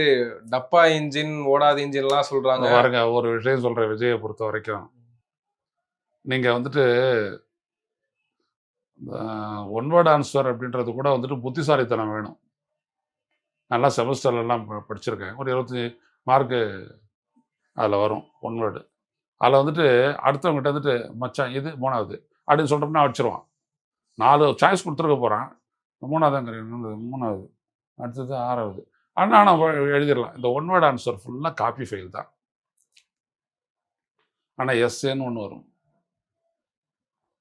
டப்பா இன்ஜின் ஓடாத இன்ஜின்லாம் சொல்றாங்க. பாருங்க, ஒரு விஷயம் சொல்றேன். விஜயை பொறுத்த வரைக்கும் நீங்க வந்துட்டு ஒன் வேர்ட் ஆன்சர் அப்படின்றது கூட வந்துட்டு புத்திசாலித்தனம் வேணும். நல்லா செமஸ்டர்லாம் படிச்சிருக்கேன். ஒரு 25 மார்க்கு அதில் வரும் ஒன் வேர்டு. அதில் வந்துட்டு அடுத்தவங்ககிட்ட வந்துட்டு மச்சான் இது 3வது அப்படின்னு சொல்கிறோம்னா அடிச்சிருவான். 4 சாய்ஸ் கொடுத்துருக்க போகிறான், 3வது அடுத்தது 6வது ஆனால் நான் எழுதிடலாம். இந்த ஒன் வேர்ட் ஆன்சர் ஃபுல்லாக காப்பி ஃபெயில் தான். ஆனால் எஸ்ஏன்னு ஒன்று வரும்,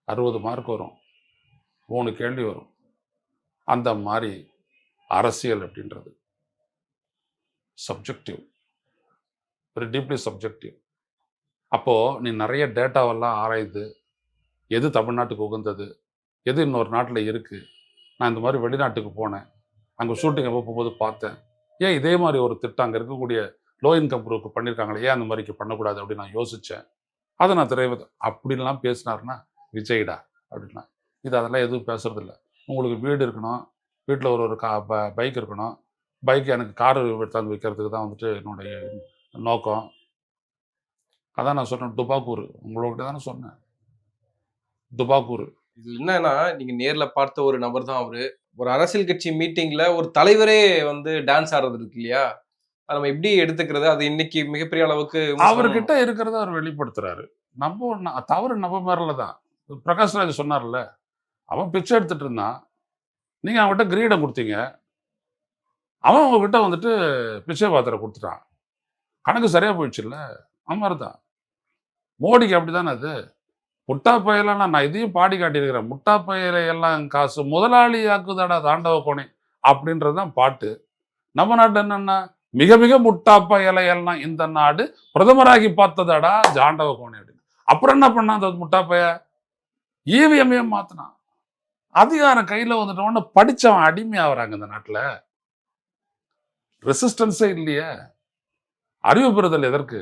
60 மார்க் வரும், 3 கேள்வி வரும். அந்த மாதிரி அரசியல் அப்படின்றது சப்ஜெக்டிவ், வெரி டீப்லி சப்ஜெக்டிவ். அப்போது நீ நிறைய டேட்டாவெல்லாம் ஆராய்ந்து எது தமிழ்நாட்டுக்கு உகந்தது, எது இன்னொரு நாட்டில் இருக்குது, நான் இந்த மாதிரி வெளிநாட்டுக்கு போனேன், அங்கே ஷூட்டிங் எப்போ போகும்போது பார்த்தேன், ஏன் இதே மாதிரி ஒரு திட்டம் அங்கே இருக்கக்கூடிய லோ இன்கம் குரூப் பண்ணியிருக்காங்களே, ஏன் அந்த மாதிரிக்கு பண்ணக்கூடாது அப்படின்னு நான் யோசித்தேன். அதை நான் அப்படின்லாம் பேசினாருன்னா விஜய்டா அப்படின்னா. இது அதெல்லாம் எதுவும் பேசுறதில்ல. உங்களுக்கு வீடு இருக்கணும், வீட்டில் ஒரு ஒரு பைக் இருக்கணும், பைக் எனக்கு காரு எடுத்தாந்து வைக்கிறதுக்கு தான் வந்துட்டு என்னுடைய நோக்கம். அதான் நான் சொன்னேன், துபாக்கூர் உங்கள்கிட்ட தானே சொன்னேன், துபாக்கூர். இது என்னன்னா, நீங்க நேர்ல பார்த்த ஒரு நபர் தான் அவரு. ஒரு அரசியல் கட்சி மீட்டிங்ல ஒரு தலைவரே வந்து டான்ஸ் ஆடுறது இருக்கு இல்லையா? அத நம்ம எப்படி எடுத்துக்கிறது? அது இன்னைக்கு மிகப்பெரிய அளவுக்கு அவர்கிட்ட இருக்கிறத அவர் வெளிப்படுத்துறாரு. நம்ம தவறு நம்ம மேல தான். பிரகாஷ்ராஜ் சொன்னார்ல, அவன் பிச்சை எடுத்துட்டு இருந்தான், நீங்க அவன்கிட்ட கிரீடம் கொடுத்தீங்க, அவன் உங்ககிட்ட வந்துட்டு பிச்சை பாத்திரம் கொடுத்துட்டான், கணக்கு சரியா போயிடுச்சுல்ல. அது மாதிரி தான் மோடிக்கு அப்படிதானே அது. முட்டா பயலாம் நான் இதையும் பாடி காட்டியிருக்கிறேன். முட்டா பயலை எல்லாம் காசு முதலாளி ஆக்குதாடா தாண்டவ கோணை அப்படின்றது தான் பாட்டு. நம்ம நாட்டு என்னன்னா, மிக மிக முட்டா பயலை எல்லாம் இந்த நாடு பிரதமராகி பார்த்ததாடா ஜாண்டவ கோணை அப்படின்னு. அப்புறம் என்ன பண்ணான் அந்த முட்டா பைய? ஈவிஎம்மையும் மாத்தினான். அதிகாரம் கையில வந்துட்டோன்னு படிச்சவன் அடிமை ஆகிறாங்க இந்த நாட்டில். ரெசிஸ்டன்ஸே இல்லையே. அறிவு பெறுதல் எதற்கு?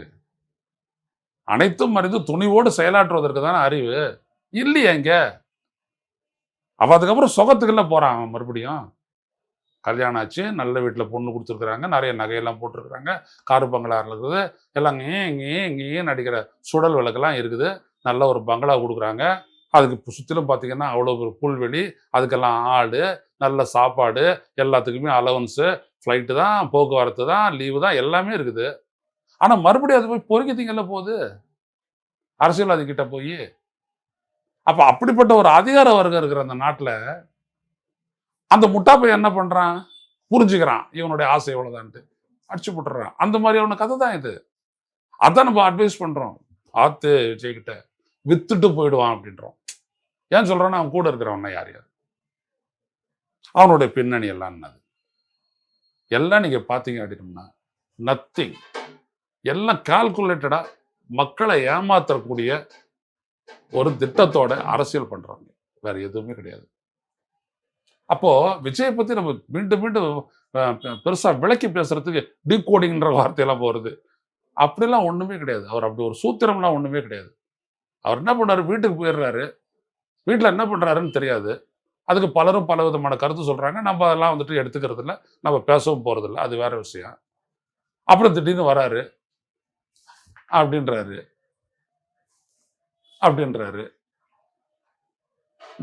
அனைத்தும் அறிந்து துணிவோடு செயலாற்றுவதற்கு தானே அறிவு. இல்லையே இங்க. அவ அதுக்கப்புறம் சொகத்துக்குள்ள போறான். அவன் மறுபடியும் கல்யாணம் ஆச்சு, நல்ல வீட்டில் பொண்ணு கொடுத்துருக்குறாங்க, நிறைய நகையெல்லாம் போட்டிருக்கிறாங்க, காரு பங்களா இருக்குது, எல்லாம் இங்கேயும் நடிக்கிற சுடல் விளக்கெல்லாம் இருக்குது, நல்ல ஒரு பங்களா கொடுக்குறாங்க. அதுக்கு சுற்றிலும் பார்த்தீங்கன்னா அவ்வளோ ஒரு புல்வெளி, அதுக்கெல்லாம் ஆடு, நல்ல சாப்பாடு, எல்லாத்துக்குமே அலவன்ஸு, ஃப்ளைட்டு தான், போக்குவரத்து தான், லீவு தான், எல்லாமே இருக்குது. ஆனால் மறுபடியும் அது போய் பொறுக்கித்தீங்கல்ல போகுது அரசியல்வாதி கிட்ட போய். அப்போ அப்படிப்பட்ட ஒரு அதிகார வர்க்கம் இருக்கிற அந்த நாட்டில் அந்த முட்டாப்பை என்ன பண்ணுறான்? புரிஞ்சுக்கிறான் இவனுடைய ஆசை எவ்வளோதான்ட்டு, அடிச்சு போட்டுறான். அந்த மாதிரியான கதை தான் இது. அதான் நம்ம அட்வைஸ் பண்ணுறோம், ஆத்து விஜய்கிட்ட வித்துட்டு போயிடுவான் அப்படின்றோம். ஏன் சொல்கிறோன்னா, அவன் கூட இருக்கிறவன்னா யார் யார், அவனுடைய பின்னணி எல்லாம் என்னது, எல்லாம் நீங்கள் பார்த்தீங்க அப்படின்னா நத்திங். எல்லாம் கால்குலேட்டடாக மக்களை ஏமாற்றக்கூடிய ஒரு திட்டத்தோட அரசியல் பண்ணுறாங்க, வேற எதுவுமே கிடையாது. அப்போ விஜயை பற்றி நம்ம மீண்டும் மீண்டும் பெருசாக விளக்கி பேசுறதுக்கு டீகோடிங்ன்ற வார்த்தையெல்லாம் போகிறது, அப்படிலாம் ஒன்றுமே கிடையாது. அவர் அப்படி ஒரு சூத்திரம்லாம் ஒன்றுமே கிடையாது. அவர் என்ன பண்ணாரு, வீட்டுக்கு போயிடுறாரு, வீட்டில் என்ன பண்ணுறாருன்னு தெரியாது. அதுக்கு பலரும் பல விதமான கருத்து சொல்கிறாங்க. நம்ம அதெல்லாம் வந்துட்டு எடுத்துக்கிறது இல்லை, நம்ம பேசவும் போகிறதில்ல, அது வேற விஷயம். அப்புறம் திடீர்னு வராரு அப்படின்றாரு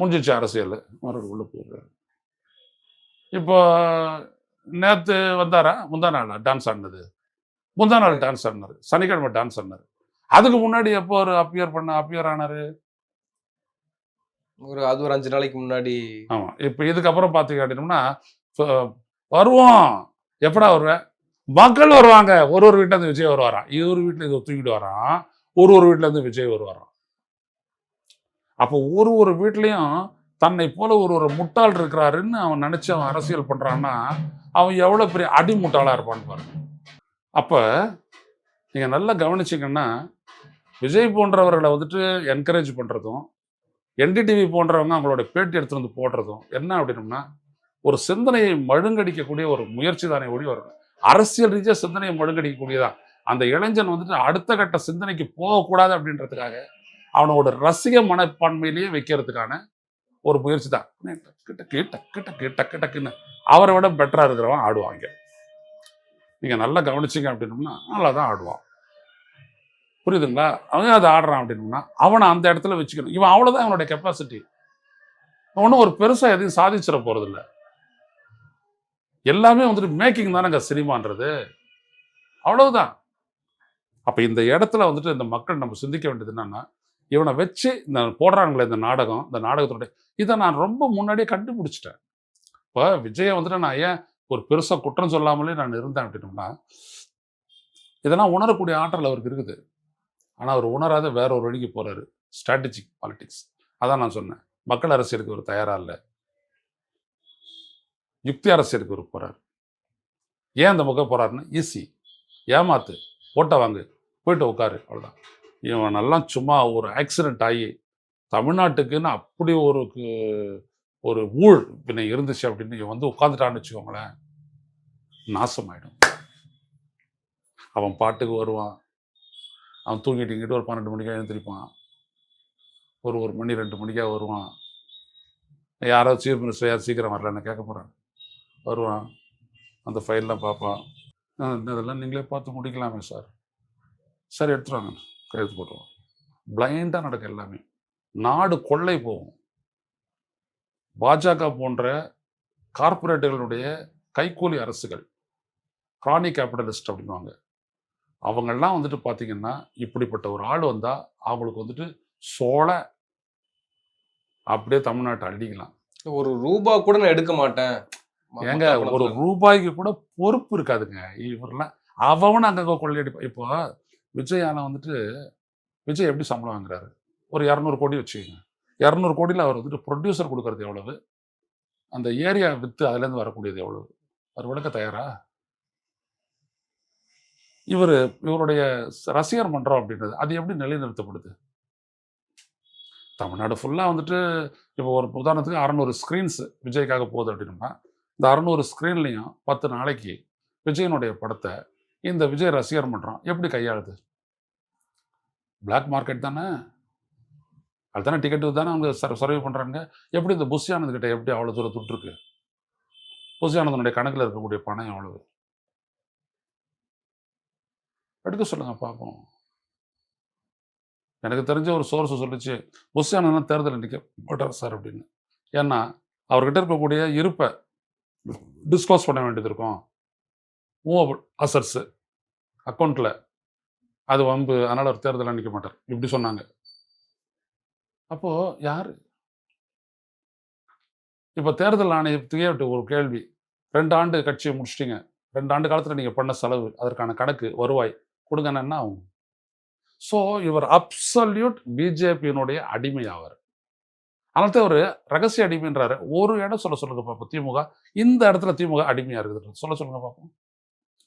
முடிஞ்சிச்சு அரசியல், மறுபடியும் உள்ள போயிடுறாரு. இப்போ நேற்று வந்தாரா, முந்தா நாளா டான்ஸ் ஆடினது, முந்தா நாள் டான்ஸ் ஆடினாரு, சனிக்கிழமை டான்ஸ் ஆடினாரு. அதுக்கு முன்னாடி எப்போ ஒரு அப்பியர் ஆனாரு? அது ஒரு 5 நாளைக்கு முன்னாடி. ஆமா. இப்போ இதுக்கப்புறம் பார்த்தீங்க அப்படின்னோம்னா வருவோம். எப்படா வருவேன்? மக்கள் வருவாங்க. ஒரு வீட்டுல இருந்து விஜய் வருவாராம், இவர் வீட்டுல இதை தூக்கிட்டு வரான், ஒரு வீட்டுல இருந்து விஜய் வருவாராம். அப்போ ஒரு வீட்லையும் தன்னை போல ஒரு முட்டாள் இருக்கிறாருன்னு அவன் நினைச்சு அவன் அரசியல் பண்றான்னா, அவன் எவ்வளவு பெரிய அடி முட்டாளா இருப்பான்னு பாருங்க. அப்ப நீங்க நல்லா கவனிச்சிங்கன்னா, விஜய் போன்றவர்களை வந்துட்டு என்கரேஜ் பண்றதும், என்டிடிவி போன்றவங்க அவங்களோட பேட்டி எடுத்து வந்து போடுறதும் என்ன அப்படின்னோம்னா, ஒரு சிந்தனையை மழுங்கடிக்கக்கூடிய ஒரு முயற்சி தானே ஒழி வரும். அரசியல் ரீதியாக சிந்தனையை மழுங்கடிக்கக்கூடியதான். அந்த இளைஞன் வந்துட்டு அடுத்த கட்ட சிந்தனைக்கு போகக்கூடாது அப்படின்றதுக்காக அவனோட ரசிக மனப்பான்மையிலேயே வைக்கிறதுக்கான ஒரு முயற்சி தான். டக்குன்னு அவரை விட பெட்டரா இருக்கிறவன் ஆடுவாங்க. நீங்க நல்லா கவனிச்சிங்க அப்படின்னோம்னா நல்லா தான் ஆடுவான். புரியுதுங்களா? அவன் அதை ஆடுறான் அப்படின்னா அவனை அந்த இடத்துல வச்சுக்கணும். இவன் அவ்வளோதான் அவனுடைய கெப்பாசிட்டி. ஒன்றும் ஒரு பெருசாக எதையும் சாதிச்சிட போகிறதில்ல. எல்லாமே வந்துட்டு மேக்கிங் தானேங்க சினிமான்றது, அவ்வளவுதான். அப்போ இந்த இடத்துல வந்துட்டு இந்த மக்கள் நம்ம சிந்திக்க வேண்டியது என்னன்னா, இவனை வச்சு இந்த போடுறாங்களே இந்த நாடகம், இந்த நாடகத்தோடைய இதை நான் ரொம்ப முன்னாடியே கண்டுபிடிச்சிட்டேன். இப்போ விஜயை வந்துட்டு நான் ஏன் ஒரு பெருசாக குற்றம் சொல்லாமலே நான் இருந்தேன் அப்படின்னோம்னா, இதெல்லாம் உணரக்கூடிய ஆற்றல் அவருக்கு இருக்குது. ஆனால் அவர் உணராத வேற ஒரு வழிக்கு போறாரு. Strategic politics. அதான் நான் சொன்னேன், மக்கள் அரசியலுக்கு ஒரு தயாரா இல்லை, யுக்தி அரசியலுக்கு ஒரு போறாரு. ஏன் அந்த பக்கம் போறாருன்னு, ஈஸி, ஏமாத்து, ஓட்ட வாங்கு, போயிட்டு உட்காரு, அவ்வளோதான். இவனெல்லாம் சும்மா ஒரு ஆக்சிடென்ட் ஆகி தமிழ்நாட்டுக்குன்னு அப்படி ஒரு ஊழ் பின்ன இருந்துச்சு அப்படின்னு இவன் வந்து உட்காந்துட்டான்னு வச்சுக்கோங்களேன், நாசமாயிடும். அவன் பாட்டுக்கு வருவான், அவன் தூங்கிட்டு ஒரு 12 மணிக்காக எழுந்திருப்பான், ஒரு மணி 2 மணிக்காக வருவான். யாராவது சீஃப் மினிஸ்டர் யாரும் சீக்கிரம் வரலன்னு கேட்க போகிறான், வருவான், அந்த ஃபைல்லாம் பார்ப்பான். இதெல்லாம் நீங்களே பார்த்து முடிக்கலாமே சார், சரி எடுத்துருவாங்க, கையெழுத்து போட்டுருவோம். பிளைண்டாக நடக்கும் எல்லாமே. நாடு கொள்ளை போகும். பாஜக போன்ற கார்பரேட்டுகளுடைய கைக்கூலி அரசுகள், கிரானிக் கேபிட்டலிஸ்ட் அப்படின்வாங்க, அவங்கெல்லாம் வந்துட்டு பார்த்தீங்கன்னா இப்படிப்பட்ட ஒரு ஆள் வந்தால் அவங்களுக்கு வந்துட்டு சோழ அப்படியே தமிழ்நாட்டை அள்ளிக்கலாம். ஒரு ரூபா கூட நான் எடுக்க மாட்டேன். ஏங்க, ஒரு ரூபாய்க்கு கூட பொறுப்பு இருக்காதுங்க இவரெல்லாம். அவன் அங்கங்கே கொள்ளையடிப்பான். இப்போ விஜயால வந்துட்டு விஜய் எப்படி சம்பளம் வாங்குறாரு? ஒரு 200 கோடி வச்சுக்கோங்க. 200 கோடியில் அவர் வந்துட்டு ப்ரொடியூசர் கொடுக்கறது எவ்வளவு? அந்த ஏரியா விற்று அதுலேருந்து வரக்கூடியது எவ்வளவு? அவர் விளக்க தயாரா? இவருடைய ரசிகர் மன்றம் அப்படின்றது அது எப்படி நிலைநிறுத்தப்படுது? தமிழ்நாடு ஃபுல்லாக வந்துட்டு இப்போ ஒரு உதாரணத்துக்கு 600 ஸ்க்ரீன்ஸ் விஜய்க்காக போகுது அப்படின்னா, இந்த 600 ஸ்க்ரீன்லையும் 10 நாளைக்கு விஜயனுடைய படத்தை இந்த விஜய் ரசிகர் மன்றம் எப்படி கையாளுது? பிளாக் மார்க்கெட் தானே, அதுதானே டிக்கெட்டு தானே அவங்க சர்வே பண்ணுறாங்க. எப்படி இந்த புஷ் ஆனந்த்கிட்ட எப்படி அவ்வளோ தூரம் துட்டுருக்கு? புஷ் ஆனந்தனுடைய கணக்கில் இருக்கக்கூடிய பணம் எவ்வளவு? எடுக்க சொல்லுங்க பார்ப்போம். எனக்கு தெரிஞ்ச ஒரு சோர்ஸ் சொல்லிச்சு, புஷ் ஆனந்த் தேர்தல் நிற்க மாட்டார் சார் அப்படின்னு. ஏன்னா அவர்கிட்ட இருக்கக்கூடிய இருப்பை டிஸ்க்ளோஸ் பண்ண வேண்டியது இருக்கும், மூவ் அசட்ஸு அக்கௌண்ட்டில், அது வம்பு, அதனால் அவர் தேர்தலில் நிற்க மாட்டார் இப்படி சொன்னாங்க. அப்போது யார் இப்போ தேர்தல் ஆணையத்துக்கே ஒரு கேள்வி, 2 ஆண்டு கட்சியை முடிச்சிட்டிங்க, 2 ஆண்டு காலத்தில் நீங்கள் பண்ண செலவு, அதற்கான கணக்கு வருவாய் கொடுங்கன்னா என்ன ஆகும்? ஸோ இவர் அப்சல்யூட் பிஜேபியினுடைய அடிமை ஆவார். அதனால ஒரு ரகசிய அடிமைன்றாரு. ஒரு இடம் சொல்லுங்க பார்ப்போம், திமுக இந்த இடத்துல திமுக அடிமையாக இருக்குது சொல்லுங்க பார்ப்போம்.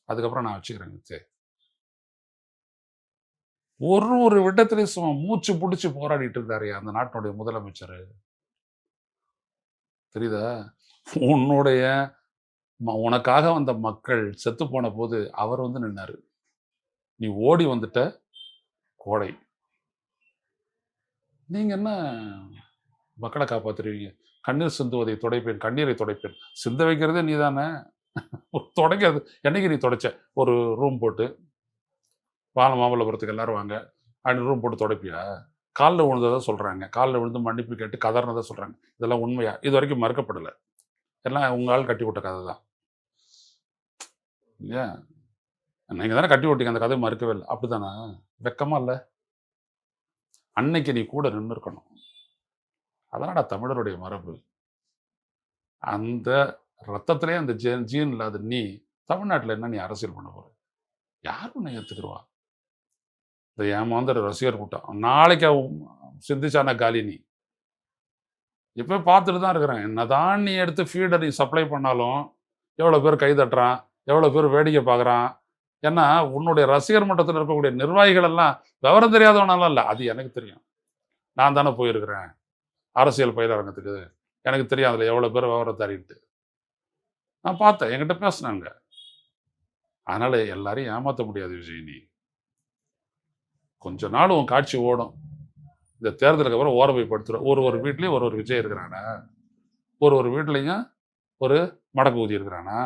அதுக்கப்புறம் நான் வச்சுக்கிறேங்க. சரி, ஒரு விடத்திலையும் சும்மா மூச்சு பிடிச்சி போராடிட்டு இருந்தாரு அந்த நாட்டினுடைய முதலமைச்சர். தெரியுதா? உனக்காக வந்த மக்கள் செத்து போன போது அவர் வந்து நின்னாரு. நீ ஓடி வந்துட்ட கோடை, நீங்க என்ன மக்களை காப்பாத்துருவீங்க? கண்ணீர் சிந்துவதை துடைப்பேன், கண்ணீரை துடைப்பேன். சிந்த வைக்கிறதே நீ தானே, துடைக்கிறது என்னைக்கு நீ துடைச்ச? ஒரு ரூம் போட்டு மாமல்லபுரத்துக்கு எல்லாரும் வாங்க அப்படின்னு ரூம் போட்டு துடைப்பியா? காலில் விழுந்ததை சொல்கிறாங்க, காலில் விழுந்து மன்னிப்பு கேட்டு கதறினதை சொல்கிறாங்க. இதெல்லாம் உண்மையா? இது வரைக்கும் மறுக்கப்படலை. எல்லாம் உங்கள் ஆள் கட்டி விட்ட கதை தான் இல்லையா? நீங்கள் தானே கட்டி விட்டீங்க, அந்த கதை மறுக்கவே இல்லை. அப்படி தானே? வெக்கமா இல்லை? அன்னைக்கு நீ கூட நின்று இருக்கணும். அதனால தமிழருடைய மரபு, அந்த ரத்தத்திலே அந்த ஜீன் இல்லாத நீ தமிழ்நாட்டில் என்ன நீ அரசியல் பண்ண போற? யார் உன்னை ஏற்றுக்குருவா? இந்த ஏமாந்த ரசிகர் கூட்டம் நாளைக்கு சிந்திச்சானா காலி. நீ இப்போ பார்த்துட்டு தான் இருக்கிறேன். என்னதான் நீ எடுத்து ஃபீடை நீ சப்ளை பண்ணாலும் எவ்வளோ பேர் கை தட்டுறான், எவ்வளோ பேர் வேடிக்கை பார்க்குறான். ஏன்னா உன்னுடைய ரசிகர் மட்டத்தில் இருக்கக்கூடிய நிர்வாகிகள் எல்லாம் விவரம் தெரியாதவனாலும் இல்லை, அது எனக்கு தெரியும். நான் தானே போயிருக்கிறேன் அரசியல் பயிலரங்கத்துக்கு, எனக்கு தெரியும் அதில் எவ்வளோ பேர் விவரம் தரிட்டு நான் பார்த்தேன், என்கிட்ட பேசினாங்க. அதனால் எல்லாரையும் ஏமாற்ற முடியாது விஜய். நீ கொஞ்ச நாள் உன் காட்சி ஓடும், இந்த தேர்தலுக்கு அப்புறம் ஓர போய் படுத்துடும். ஒரு வீட்லேயும் ஒரு விஜய் இருக்கிறானா? ஒரு வீட்லையும் ஒரு மடக்கு ஊதி இருக்கிறானா?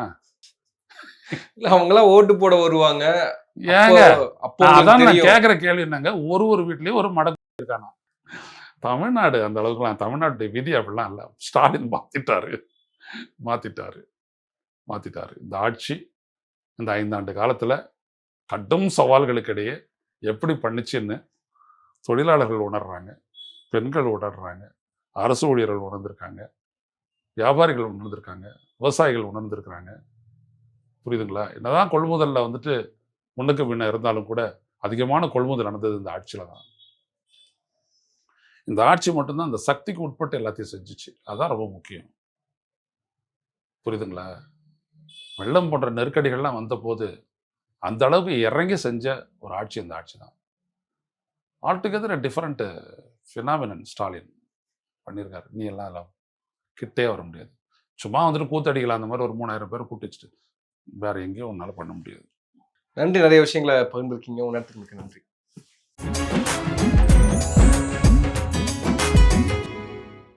அவங்களாம் ஓட்டு போட வருவாங்க. ஏங்க அதான் நான் கேட்குற கேள்வி என்னங்க, ஒரு வீட்லேயும் ஒரு மடக்கு இருக்கானா? தமிழ்நாடு அந்த அளவுக்குலாம், தமிழ்நாட்டுடைய விதி அப்படிலாம் இல்லை. ஸ்டாலின் மாத்திட்டாரு. இந்த ஆட்சி இந்த 5 ஆண்டு காலத்தில் கடும் சவால்களுக்கு இடையே எப்படி பண்ணிச்சுன்னு தொழிலாளர்கள் உணர்றாங்க, பெண்கள் உணர்றாங்க, அரசு ஊழியர்கள் உணர்ந்திருக்காங்க, வியாபாரிகள் உணர்ந்திருக்காங்க, விவசாயிகள் உணர்ந்திருக்கிறாங்க. புரியுதுங்களா? என்னதான் கொள்முதலில் வந்துட்டு முன்னுக்கு பின்ன இருந்தாலும் கூட அதிகமான கொள்முதல் நடந்தது இந்த ஆட்சியில் தான். இந்த ஆட்சி மட்டும்தான் அந்த சக்திக்கு உட்பட்டு எல்லாத்தையும் செஞ்சுச்சு. அதான் ரொம்ப முக்கியம். புரியுதுங்களா? வெள்ளம் போன்ற நெருக்கடிகள்லாம் வந்தபோது அந்த அளவுக்கு இறங்கி செஞ்ச ஒரு ஆட்சி இந்த ஆட்சி தான். ஆல்டுகெதர் டிஃபரெண்ட் ஃபினாமினன் ஸ்டாலின் பண்ணியிருக்காரு. நீ எல்லாம் இல்லை, கிட்டே வர முடியாது. சும்மா வந்துட்டு கூத்தடிக்கலாம், அந்த மாதிரி ஒரு 3000 பேர் கூட்டி வச்சுட்டு வேற எங்கேயும் உன்னால பண்ண முடியாது. நன்றி, நிறைய விஷயங்களை பகிர்ந்துருக்கீங்க. உங்க நேரத்துக்கு மிக்க நன்றி.